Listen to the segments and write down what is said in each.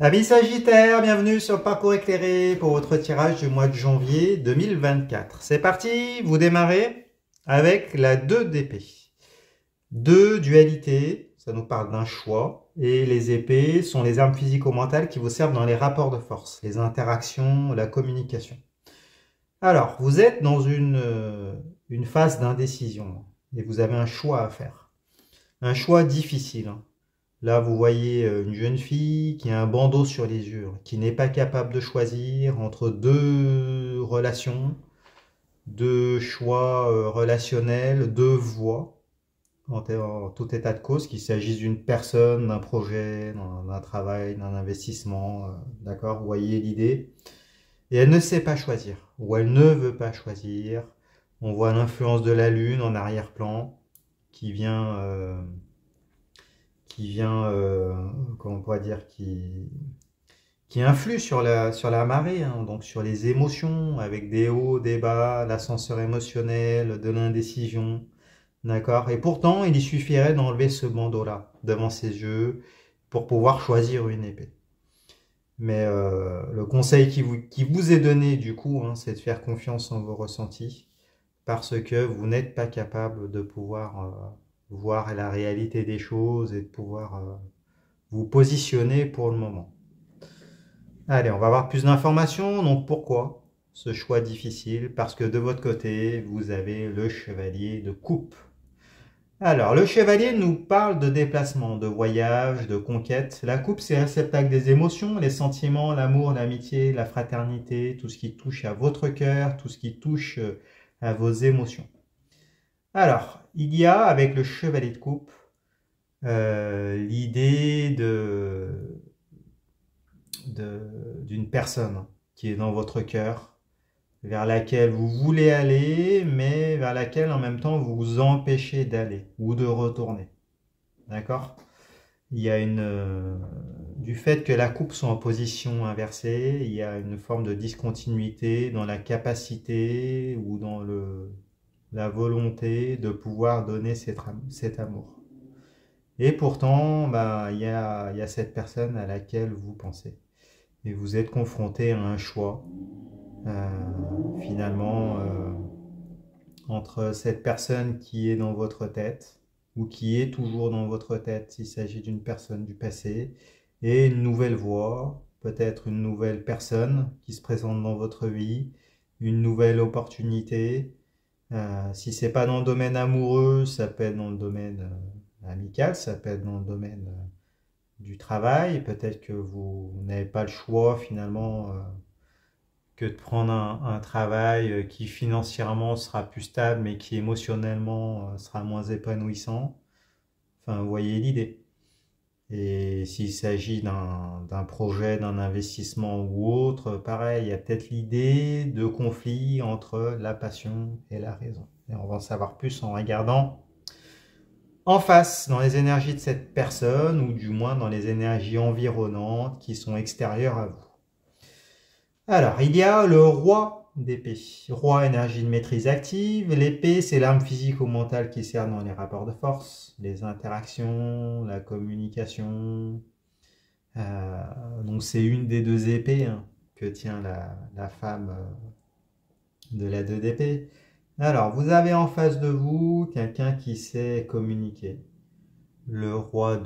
Amis Sagittaire, bienvenue sur le parcours éclairé pour votre tirage du mois de janvier 2024. C'est parti, vous démarrez avec la 2 d'épée. 2 dualité, ça nous parle d'un choix. Et les épées sont les armes physico-mentales qui vous servent dans les rapports de force, les interactions, la communication. Alors, vous êtes dans une phase d'indécision et vous avez un choix à faire. Un choix difficile. Là, vous voyez une jeune fille qui a un bandeau sur les yeux, qui n'est pas capable de choisir entre deux relations, deux choix relationnels, deux voies, en tout état de cause, qu'il s'agisse d'une personne, d'un projet, d'un travail, d'un investissement, d'accord? Vous voyez l'idée? Et elle ne sait pas choisir, ou elle ne veut pas choisir. On voit l'influence de la Lune en arrière-plan qui vient, comment on pourrait dire, qui influe sur la marée, hein, donc sur les émotions, avec des hauts, des bas, l'ascenseur émotionnel, de l'indécision, d'accord? Et pourtant, il y suffirait d'enlever ce bandeau-là devant ses yeux pour pouvoir choisir une épée. Mais le conseil qui vous est donné, du coup, hein, c'est de faire confiance en vos ressentis, parce que vous n'êtes pas capable de pouvoir voir la réalité des choses et de pouvoir vous positionner pour le moment. Allez, on va avoir plus d'informations. Donc pourquoi ce choix difficile? Parce que de votre côté, vous avez le chevalier de coupe. Alors, le chevalier nous parle de déplacement, de voyage, de conquête. La coupe, c'est le réceptacle des émotions, les sentiments, l'amour, l'amitié, la fraternité, tout ce qui touche à votre cœur, tout ce qui touche à vos émotions. Alors, il y a avec le chevalier de coupe l'idée d'une personne qui est dans votre cœur, vers laquelle vous voulez aller, mais vers laquelle en même temps vous vous empêchez d'aller ou de retourner. D'accord? Il y a du fait que la coupe soit en position inversée, il y a une forme de discontinuité dans la capacité ou dans la volonté de pouvoir donner cet amour. Et pourtant, il y a cette personne à laquelle vous pensez. Et vous êtes confronté à un choix, finalement, entre cette personne qui est dans votre tête, ou qui est toujours dans votre tête, s'il s'agit d'une personne du passé, et une nouvelle voie, peut-être une nouvelle personne qui se présente dans votre vie, une nouvelle opportunité. Si c'est pas dans le domaine amoureux, ça peut être dans le domaine amical, ça peut être dans le domaine du travail. Peut-être que vous n'avez pas le choix finalement que de prendre un travail qui financièrement sera plus stable, mais qui émotionnellement sera moins épanouissant. Enfin, vous voyez l'idée. Et s'il s'agit d'un projet, d'un investissement ou autre, pareil, il y a peut-être l'idée de conflit entre la passion et la raison. Et on va en savoir plus en regardant en face, dans les énergies de cette personne, ou du moins dans les énergies environnantes qui sont extérieures à vous. Alors, il y a le roi d'épée. Roi, énergie de maîtrise active. L'épée, c'est l'arme physique ou mentale qui sert dans les rapports de force, les interactions, la communication. Donc, c'est une des deux épées, hein, que tient la femme de la 2 d'épée. Alors, vous avez en face de vous quelqu'un qui sait communiquer. Le roi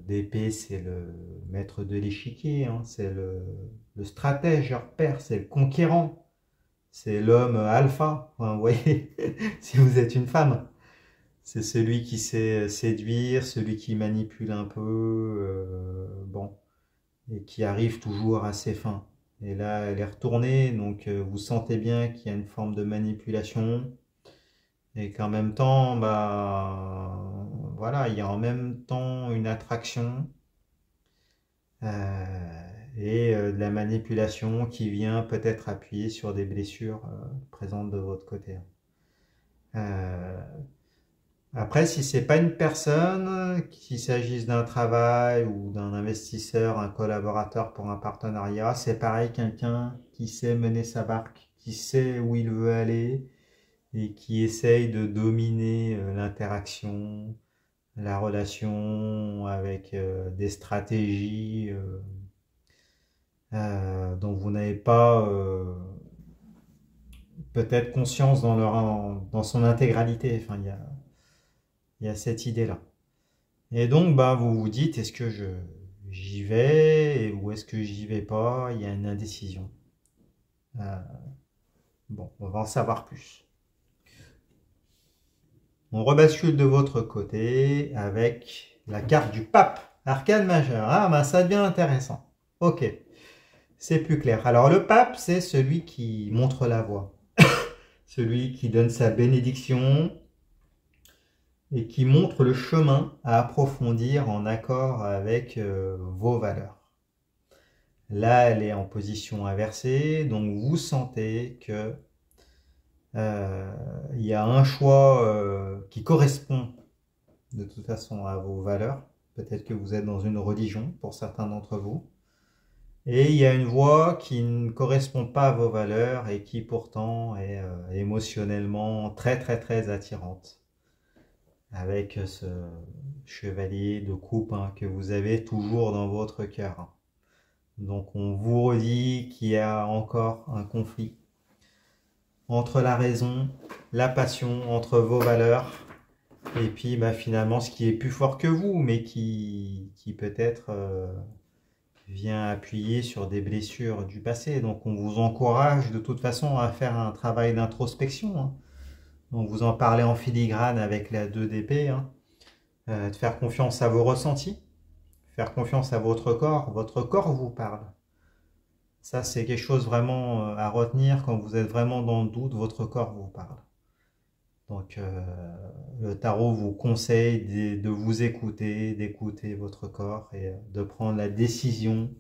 d'épée, c'est le maître de l'échiquier, hein, c'est le stratège, leur père, c'est le conquérant, c'est l'homme alpha. Enfin, vous voyez, si vous êtes une femme, c'est celui qui sait séduire, celui qui manipule un peu, bon, et qui arrive toujours à ses fins. Et là, elle est retournée, donc vous sentez bien qu'il y a une forme de manipulation, et qu'en même temps, voilà, il y a en même temps une attraction et de la manipulation qui vient peut-être appuyer sur des blessures présentes de votre côté. Euh, Après, si c'est pas une personne, qu'il s'agisse d'un travail ou d'un investisseur, un collaborateur pour un partenariat, c'est pareil, quelqu'un qui sait mener sa barque, qui sait où il veut aller et qui essaye de dominer l'interaction, la relation avec des stratégies dont vous n'avez pas peut-être conscience dans son intégralité. Enfin, il y a cette idée-là. Et donc, bah, vous vous dites, est-ce que j'y vais ou est-ce que j'y vais pas? Il y a une indécision. Euh, bon, on va en savoir plus. On rebascule de votre côté avec la carte du pape, arcane majeur. Ah, bah, ça devient intéressant. Ok, c'est plus clair. Alors, le pape, c'est celui qui montre la voie, celui qui donne sa bénédiction et qui montre le chemin à approfondir en accord avec vos valeurs. Là, elle est en position inversée, donc vous sentez que il y a un choix qui correspond de toute façon à vos valeurs. Peut-être que vous êtes dans une religion pour certains d'entre vous. Et il y a une voie qui ne correspond pas à vos valeurs et qui pourtant est émotionnellement très très très attirante. Avec ce chevalier de coupe que vous avez toujours dans votre cœur. Donc on vous redit qu'il y a encore un conflit entre la raison, la passion, entre vos valeurs, et puis bah, finalement ce qui est plus fort que vous, mais qui peut-être vient appuyer sur des blessures du passé. Donc on vous encourage de toute façon à faire un travail d'introspection. Donc vous en parlez en filigrane avec la 2 d'épée, de faire confiance à vos ressentis, faire confiance à votre corps vous parle. Ça, c'est quelque chose vraiment à retenir quand vous êtes vraiment dans le doute, votre corps vous parle. Donc, le tarot vous conseille de vous écouter, d'écouter votre corps et de prendre la décision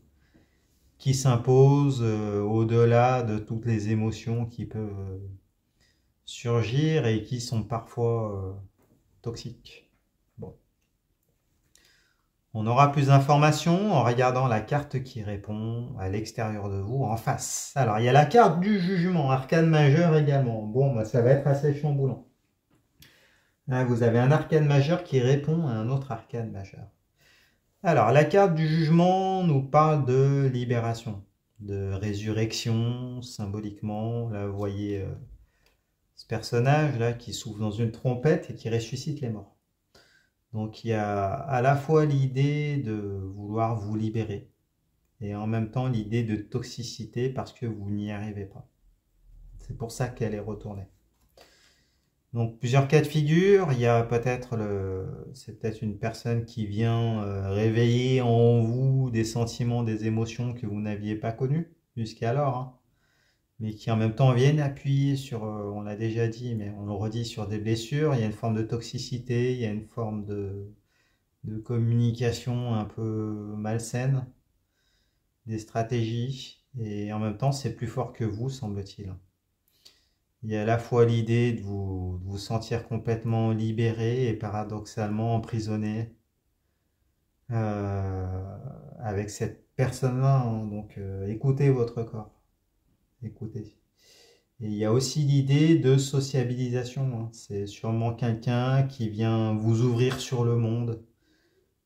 qui s'impose au-delà de toutes les émotions qui peuvent surgir et qui sont parfois toxiques. Bon. On aura plus d'informations en regardant la carte qui répond à l'extérieur de vous, en face. Alors, il y a la carte du jugement, arcane majeur également. Bon, bah, ça va être assez chamboulant. Là, vous avez un arcane majeur qui répond à un autre arcane majeur. Alors, la carte du jugement nous parle de libération, de résurrection, symboliquement. Là, vous voyez ce personnage-là qui souffle dans une trompette et qui ressuscite les morts. Donc il y a à la fois l'idée de vouloir vous libérer et en même temps l'idée de toxicité parce que vous n'y arrivez pas. C'est pour ça qu'elle est retournée. Donc plusieurs cas de figure, il y a c'est peut-être une personne qui vient réveiller en vous des sentiments, des émotions que vous n'aviez pas connues jusqu'alors, mais qui en même temps viennent appuyer sur, on l'a déjà dit, mais on le redit, sur des blessures. Il y a une forme de toxicité, il y a une forme de communication un peu malsaine, des stratégies, et en même temps c'est plus fort que vous, semble-t-il. Il y a à la fois l'idée de vous sentir complètement libéré et paradoxalement emprisonné avec cette personne-là, donc écoutez votre corps, écoutez. Et il y a aussi l'idée de sociabilisation, c'est sûrement quelqu'un qui vient vous ouvrir sur le monde,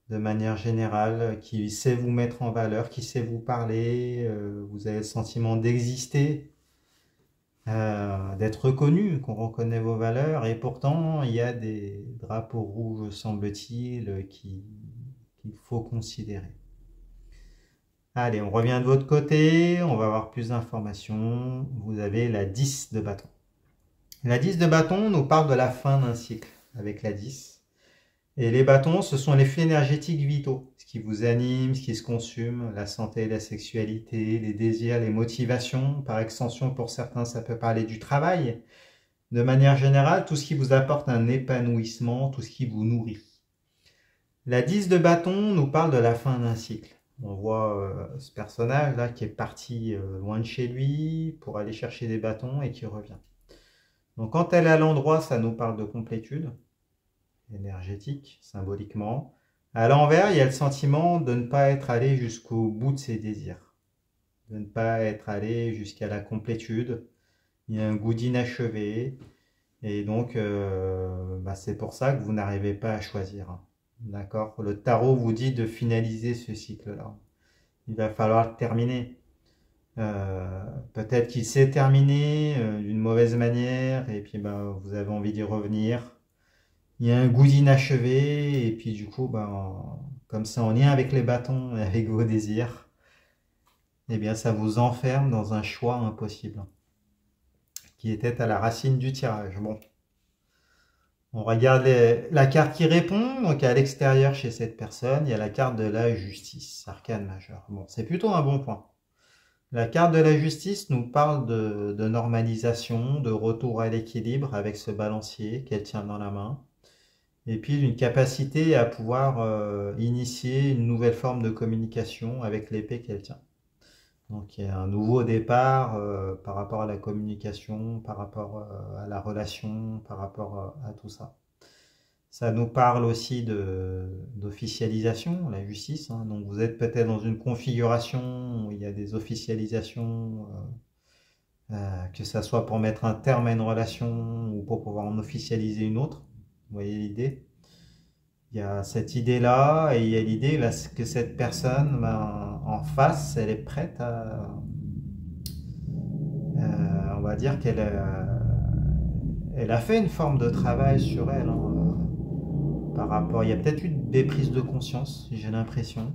de manière générale, qui sait vous mettre en valeur, qui sait vous parler, vous avez le sentiment d'exister, d'être reconnu, qu'on reconnaît vos valeurs, et pourtant il y a des drapeaux rouges, semble-t-il, qu'il faut considérer. Allez, on revient de votre côté, on va avoir plus d'informations. Vous avez la 10 de bâton. La 10 de bâton nous parle de la fin d'un cycle avec la 10. Et les bâtons, ce sont les flux énergétiques vitaux, ce qui vous anime, ce qui se consume, la santé, la sexualité, les désirs, les motivations. Par extension, pour certains, ça peut parler du travail. De manière générale, tout ce qui vous apporte un épanouissement, tout ce qui vous nourrit. La 10 de bâton nous parle de la fin d'un cycle. On voit ce personnage-là qui est parti loin de chez lui pour aller chercher des bâtons et qui revient. Donc quand elle est à l'endroit, ça nous parle de complétude énergétique, symboliquement. À l'envers, il y a le sentiment de ne pas être allé jusqu'au bout de ses désirs, de ne pas être allé jusqu'à la complétude. Il y a un goût d'inachevé, et donc c'est pour ça que vous n'arrivez pas à choisir. D'accord? Le tarot vous dit de finaliser ce cycle-là. Il va falloir le terminer. Peut-être qu'il s'est terminé d'une mauvaise manière et puis vous avez envie d'y revenir. Il y a un goût d'inachevé et puis du coup, comme c'est en lien avec les bâtons et avec vos désirs, eh bien ça vous enferme dans un choix impossible qui était à la racine du tirage. Bon, on regarde la carte qui répond. Donc à l'extérieur chez cette personne, il y a la carte de la justice, arcane majeure. Bon, c'est plutôt un bon point. La carte de la justice nous parle de normalisation, de retour à l'équilibre avec ce balancier qu'elle tient dans la main, et puis d'une capacité à pouvoir initier une nouvelle forme de communication avec l'épée qu'elle tient. Donc il y a un nouveau départ par rapport à la communication, par rapport à la relation, par rapport à tout ça. Ça nous parle aussi d'officialisation, la justice, hein. Donc vous êtes peut-être dans une configuration où il y a des officialisations, que ça soit pour mettre un terme à une relation ou pour pouvoir en officialiser une autre. Vous voyez l'idée? Il y a cette idée-là et il y a l'idée que cette personne, en face, elle est prête à, on va dire elle a fait une forme de travail sur elle, hein, par rapport. Il y a peut-être eu des prises de conscience, j'ai l'impression.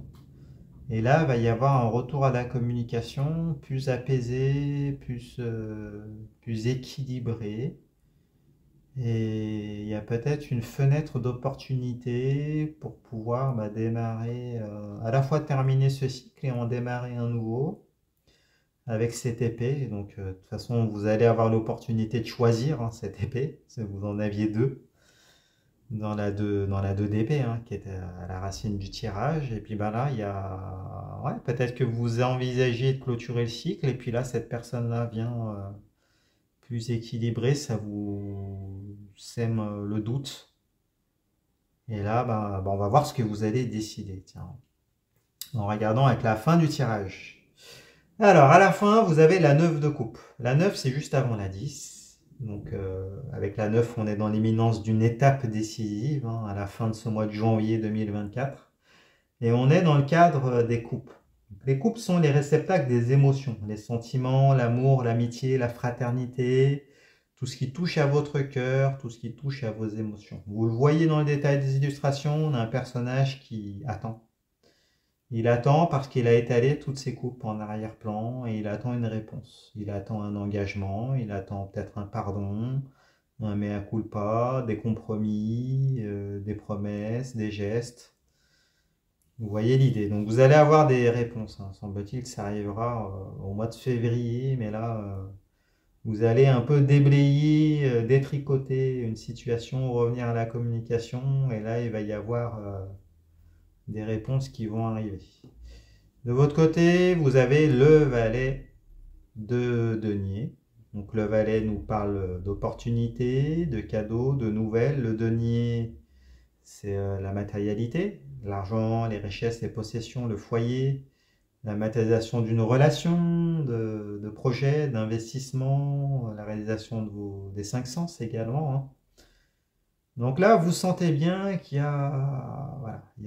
Et là, il va y avoir un retour à la communication plus apaisé, plus équilibré. Et il y a peut-être une fenêtre d'opportunité pour pouvoir démarrer, à la fois terminer ce cycle et en démarrer un nouveau avec cette épée. Donc, de toute façon, vous allez avoir l'opportunité de choisir, hein, cette épée, si vous en aviez deux dans la 2DP, hein, qui est à la racine du tirage. Et puis là, il y a, ouais, peut-être que vous envisagez de clôturer le cycle, et puis là, cette personne-là vient plus équilibrée, ça vous sème le doute. Et là, on va voir ce que vous allez décider, tiens, en regardant avec la fin du tirage. Alors, à la fin, vous avez la 9 de coupe. La 9, c'est juste avant la 10. Donc, avec la 9, on est dans l'imminence d'une étape décisive, hein, à la fin de ce mois de janvier 2024. Et on est dans le cadre des coupes. Les coupes sont les réceptacles des émotions, les sentiments, l'amour, l'amitié, la fraternité, tout ce qui touche à votre cœur, tout ce qui touche à vos émotions. Vous le voyez dans le détail des illustrations, on a un personnage qui attend. Il attend parce qu'il a étalé toutes ses coupes en arrière-plan et il attend une réponse. Il attend un engagement, il attend peut-être un pardon, un mea culpa, des compromis, des promesses, des gestes. Vous voyez l'idée. Donc vous allez avoir des réponses, hein. Semble-t-il, ça arrivera au mois de février, mais là, vous allez un peu déblayer, détricoter une situation, revenir à la communication, et là, il va y avoir des réponses qui vont arriver. De votre côté, vous avez le valet de denier. Donc le valet nous parle d'opportunités, de cadeaux, de nouvelles. Le denier, c'est la matérialité, l'argent, les richesses, les possessions, le foyer, la matérialisation d'une relation, de projets, d'investissement, la réalisation des cinq sens également, hein. Donc là, vous sentez bien qu'il y a, voilà, il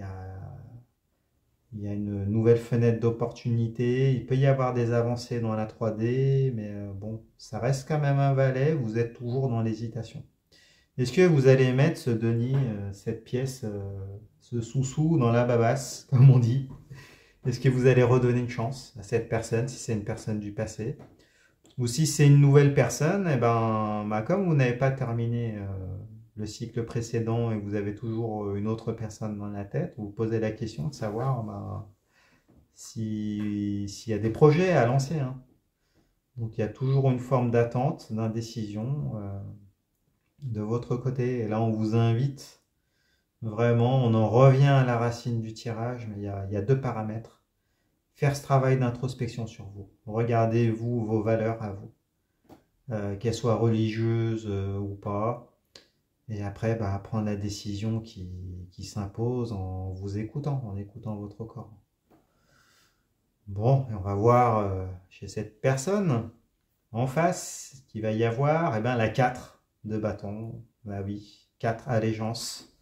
y a une nouvelle fenêtre d'opportunité. Il peut y avoir des avancées dans la 3D, mais bon, ça reste quand même un valet. Vous êtes toujours dans l'hésitation. Est-ce que vous allez mettre ce denier, cette pièce, ce sous-sous dans la babasse, comme on dit? Est-ce que vous allez redonner une chance à cette personne, si c'est une personne du passé? Ou si c'est une nouvelle personne, eh comme vous n'avez pas terminé le cycle précédent et que vous avez toujours une autre personne dans la tête, vous posez la question de savoir s'il y a des projets à lancer, hein. Donc il y a toujours une forme d'attente, d'indécision de votre côté. Et là, on vous invite vraiment, on en revient à la racine du tirage, mais il y a deux paramètres. Faire ce travail d'introspection sur vous. Regardez-vous vos valeurs à vous, qu'elles soient religieuses ou pas. Et après, prendre la décision qui s'impose en vous écoutant, en écoutant votre corps. Bon, et on va voir chez cette personne en face qu'il va y avoir la 4 de bâton. Bah oui, 4 allégeances.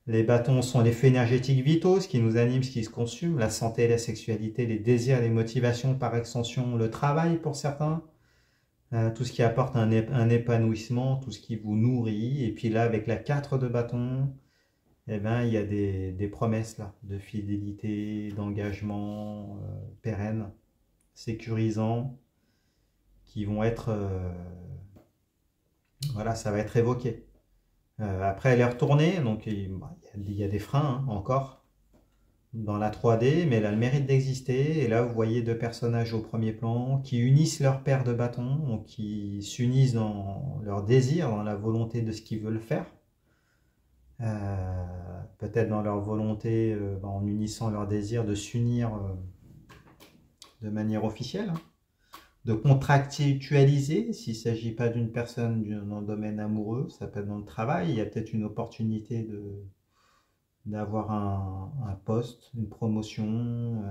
Les bâtons sont les feux énergétiques vitaux, ce qui nous anime, ce qui se consume, la santé, la sexualité, les désirs, les motivations, par extension, le travail pour certains, tout ce qui apporte un épanouissement, tout ce qui vous nourrit. Et puis là, avec la 4 de bâton, eh ben, il y a des promesses là, de fidélité, d'engagement pérenne, sécurisant, qui vont être, voilà, ça va être évoqué. Après, elle est retournée, donc il y a des freins hein, encore dans la 3D, mais elle a le mérite d'exister. Et là, vous voyez deux personnages au premier plan qui unissent leur paire de bâtons, donc qui s'unissent dans leur désir, dans la volonté de ce qu'ils veulent faire. Peut-être dans leur volonté, en unissant leur désir de s'unir de manière officielle, hein, de contractualiser, s'il ne s'agit pas d'une personne dans le domaine amoureux, ça peut être dans le travail, il y a peut-être une opportunité d'avoir un poste, une promotion,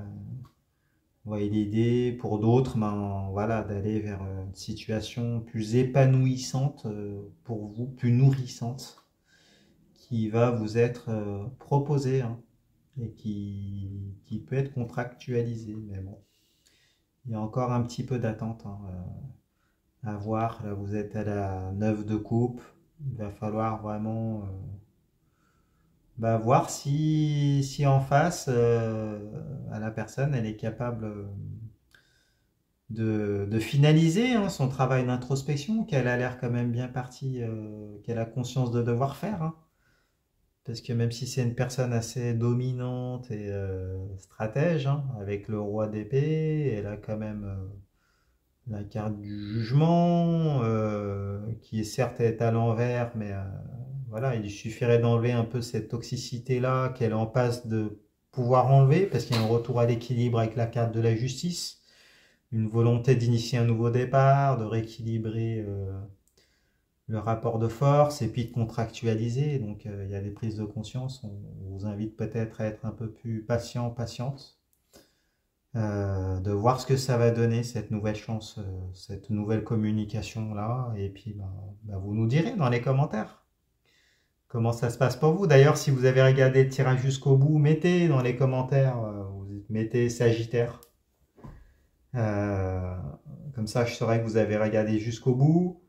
vous voyez l'idée, pour d'autres, ben, voilà, d'aller vers une situation plus épanouissante pour vous, plus nourrissante, qui va vous être proposée hein, et qui peut être contractualisée. Mais bon, il y a encore un petit peu d'attente hein, à voir. Là, vous êtes à la 9 de coupe. Il va falloir vraiment voir si en face, à la personne, elle est capable de finaliser hein, son travail d'introspection, qu'elle a l'air quand même bien partie, qu'elle a conscience de devoir faire. Hein. Parce que même si c'est une personne assez dominante et stratège, hein, avec le roi d'épée, elle a quand même la carte du jugement, qui certes est à l'envers, mais voilà, il suffirait d'enlever un peu cette toxicité-là qu'elle est en passe de pouvoir enlever, parce qu'il y a un retour à l'équilibre avec la carte de la justice, une volonté d'initier un nouveau départ, de rééquilibrer le rapport de force et puis de contractualiser. Donc il y a des prises de conscience. On vous invite peut-être à être un peu plus patient, patiente, de voir ce que ça va donner, cette nouvelle chance, cette nouvelle communication-là. Et puis vous nous direz dans les commentaires comment ça se passe pour vous. D'ailleurs, si vous avez regardé le tirage jusqu'au bout, mettez dans les commentaires, vous mettez Sagittaire. Euh, Comme ça, je saurai que vous avez regardé jusqu'au bout.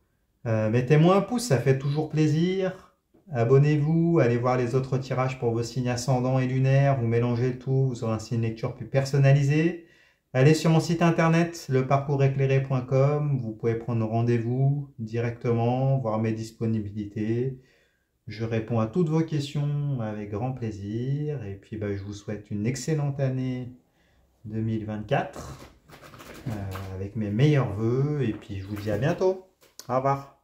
Mettez-moi un pouce, ça fait toujours plaisir. Abonnez-vous, allez voir les autres tirages pour vos signes ascendants et lunaires. Vous mélangez le tout, vous aurez ainsi une lecture plus personnalisée. Allez sur mon site internet, leparcourséclairé.com. Vous pouvez prendre rendez-vous directement, voir mes disponibilités. Je réponds à toutes vos questions avec grand plaisir. Et puis, je vous souhaite une excellente année 2024 avec mes meilleurs vœux. Et puis, je vous dis à bientôt. Au revoir.